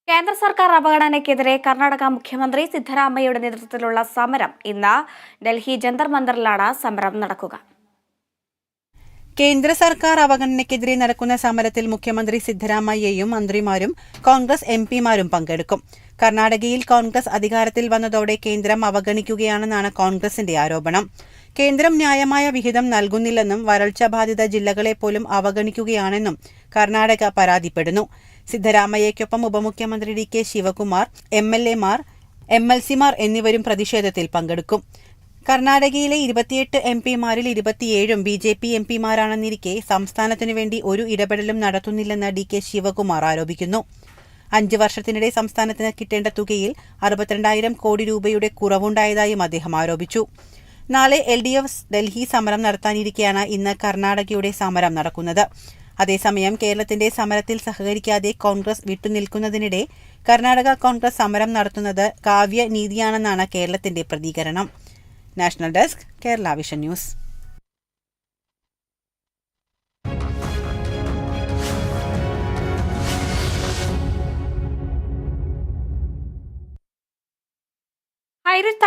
കേന്ദ്ര സർക്കാർ അവഗണനയ്ക്കെതിരെ കർണാടക മുഖ്യമന്ത്രി സിദ്ധരാമയ്യയുടെ നേതൃത്വത്തിലുള്ള സമരം ഇന്ന് ഡൽഹി ജന്തർ മന്ദറിലാണ് സമരം നടക്കുക. കേന്ദ്ര സർക്കാർ അവഗണനയ്ക്കെതിരെ നടക്കുന്ന സമരത്തിൽ മുഖ്യമന്ത്രി സിദ്ധരാമയ്യയും മന്ത്രിമാരും കോൺഗ്രസ് എംപിമാരും പങ്കെടുക്കും. കർണാടകയിൽ കോൺഗ്രസ് അധികാരത്തിൽ വന്നതോടെ കേന്ദ്രം അവഗണിക്കുകയാണെന്നാണ് കോൺഗ്രസിന്റെ ആരോപണം. കേന്ദ്രം ന്യായമായ വിഹിതം നൽകുന്നില്ലെന്നും വരൾച്ച ബാധിത ജില്ലകളെ പോലും അവഗണിക്കുകയാണെന്നും കർണാടക പരാതിപ്പെടുന്നു. സിദ്ധരാമയ്യയ്ക്കൊപ്പം ഉപമുഖ്യമന്ത്രി DK ശിവകുമാർ, MLA-മാർ, MLC-മാർ എന്നിവരും പ്രതിഷേധത്തിൽ പങ്കെടുക്കും. കർണാടകയിലെ 28 MP-മാരിൽ 27 BJP MP-മാരാണെന്നിരിക്കെ സംസ്ഥാനത്തിനു വേണ്ടി ഒരു ഇടപെടലും നടത്തുന്നില്ലെന്ന് DK ശിവകുമാർ ആരോപിക്കുന്നു. 5 വർഷത്തിനിടെ സംസ്ഥാനത്തിന് കിട്ടേണ്ട തുകയിൽ 62,000 കോടി രൂപയുടെ കുറവുണ്ടായതായും അദ്ദേഹം ആരോപിച്ചു. നാളെ LDF ഡൽഹി സമരം നടത്താനിരിക്കെയാണ് ഇന്ന് കർണാടകയുടെ സമരം നടക്കുന്നത്. അതേസമയം കേരളത്തിന്റെ സമരത്തിൽ സഹകരിക്കാതെ കോൺഗ്രസ് വിട്ടുനിൽക്കുന്നതിനിടെ കർണാടക കോൺഗ്രസ് സമരം നടത്തുന്നത് കാവ്യനീതിയാണെന്നാണ് കേരളത്തിന്റെ പ്രതികരണം. National desk, Kerala vision news. ഹൈറിസ്